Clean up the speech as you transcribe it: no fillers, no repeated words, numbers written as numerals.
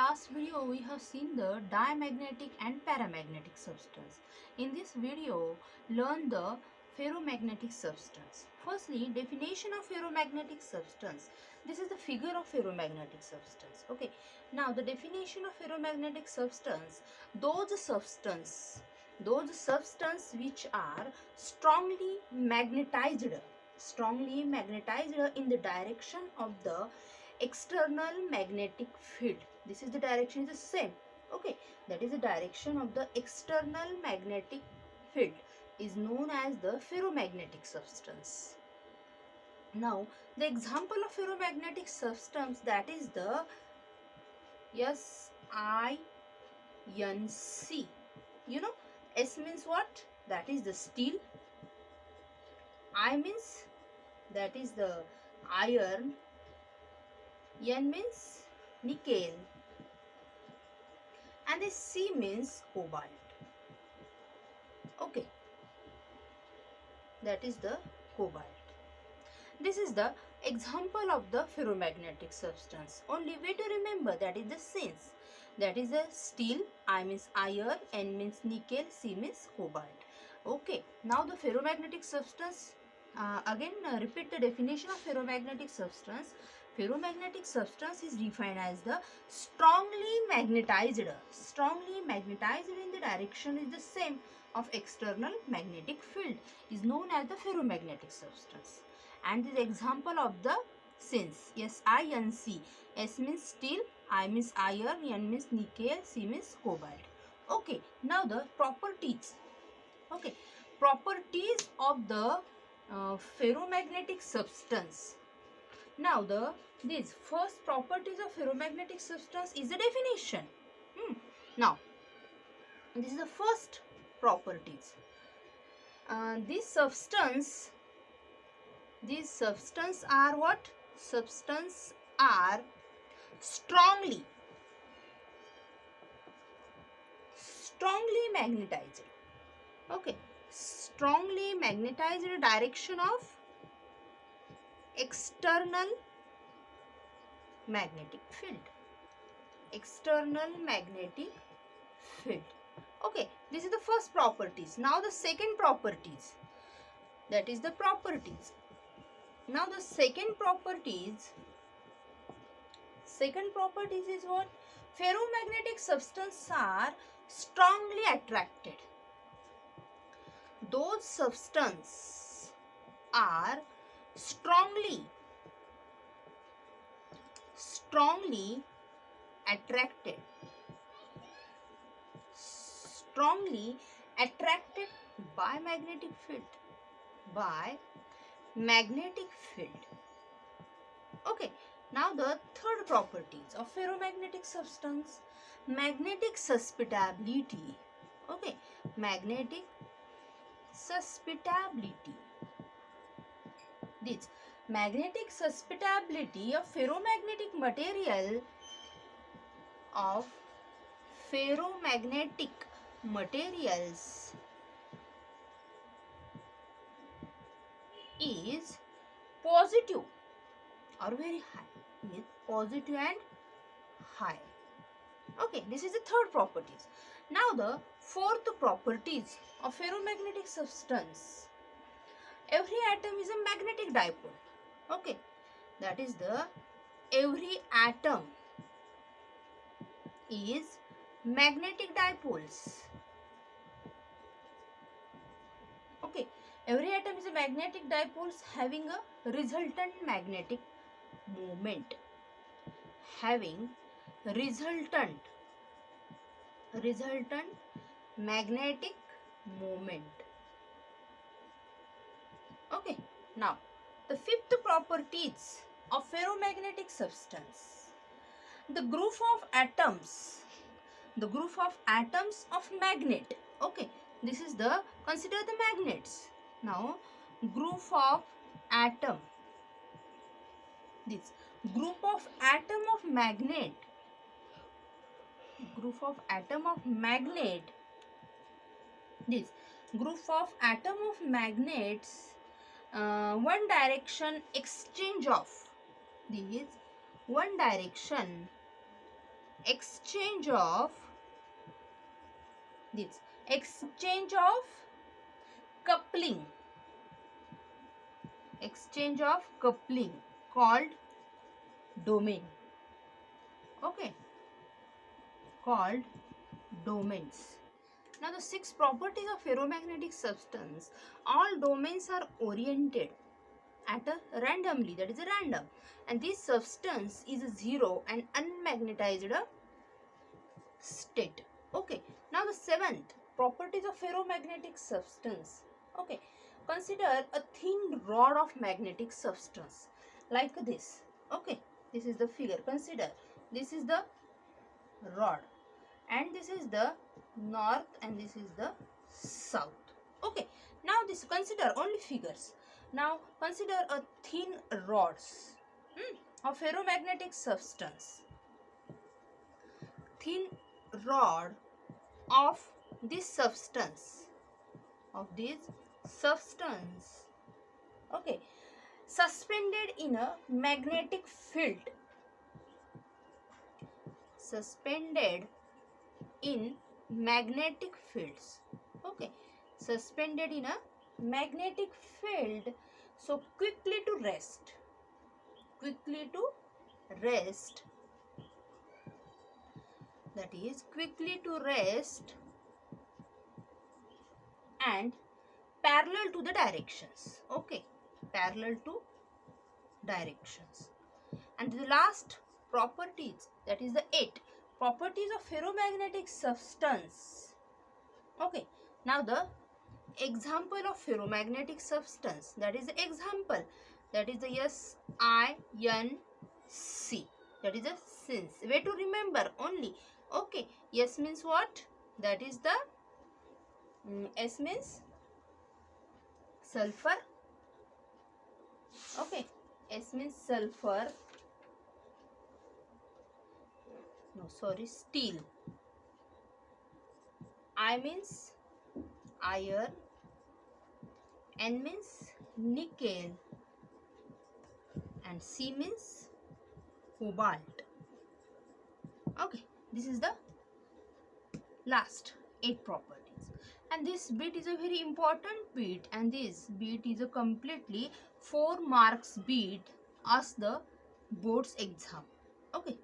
last video we have seen the diamagnetic and paramagnetic substance. In this video, learn the ferromagnetic substance. Firstly, definition of ferromagnetic substance. This is the figure of ferromagnetic substance. Okay. Now the definition of ferromagnetic substance, those substance which are strongly magnetized in the direction of the external magnetic field. This is the direction is the same. Okay, that is the direction of the external magnetic field is known as the ferromagnetic substance. Now the example of ferromagnetic substance, that is the SiNC. You know, S means what? That is the steel. I means that is the iron. N means nickel, and the C means cobalt. Okay, that is the cobalt. This is the example of the ferromagnetic substance. Only way to remember, that is the sense. That is the steel, I means iron, N means nickel, C means cobalt. Okay, now the ferromagnetic substance, repeat the definition of ferromagnetic substance. Ferromagnetic substance is defined as the strongly magnetized in the direction is the same of external magnetic field is known as the ferromagnetic substance. And the example of the sense, SiNC. S means steel, I means iron, N means nickel, C means cobalt. Okay, now the properties. Okay, properties of the ferromagnetic substance. Now these first properties of ferromagnetic substance is the definition. Now this is the first properties. These substance are what? Substance are strongly magnetized. Okay, strongly magnetized in the direction of external magnetic field. Okay, this is the first properties. Now the second properties, that is the properties. Now the second properties is what? Ferromagnetic substances are strongly attracted. Those substances are strongly attracted by magnetic field. Okay, now the third properties of ferromagnetic substance, magnetic susceptibility. Okay, magnetic susceptibility. This magnetic susceptibility of ferromagnetic materials is positive or very high. Is positive and high. Okay, this is the third properties. Now the fourth properties of ferromagnetic substance. Every atom is a magnetic dipole. Okay, that is the every atom is magnetic dipoles. Okay, every atom is a magnetic dipoles having a resultant magnetic moment. Magnetic moment. Okay, now the fifth properties of ferromagnetic substance. The group of atoms of magnet. Okay, this is the, consider the magnets. Now group of atom, this group of atom of magnet, this group of atom of magnets, one direction exchange of these, one direction exchange of this exchange of coupling called domain. Okay, called domains. Now the 6 properties of ferromagnetic substance. All domains are oriented at a randomly, that is a random, and this substance is a zero and unmagnetized state. Okay, now the 7th properties of ferromagnetic substance. Okay, consider a thin rod of magnetic substance like this. Okay, this is the figure. Consider this is the rod and this is the north and this is the south. Okay, now this consider only figures. Now consider a thin rods of ferromagnetic substance. Thin rod of this substance okay, suspended in a magnetic field, suspended in magnetic fields. Okay, suspended in a magnetic field, so quickly to rest that is quickly to rest and parallel to the directions. Okay, parallel to directions. And the last properties, that is the 8 properties of ferromagnetic substance. Okay, now the example of ferromagnetic substance, that is the example, that is the SiNC, that is the since. Way to remember only. Okay, S means what? That is the S means sulfur. Okay, S means sulfur. No, sorry, steel. I means iron. N means nickel. And C means cobalt. Okay, this is the last 8 properties. And this bit is a very important bit, and this bit is a completely 4 marks bit as the board's exam. Okay,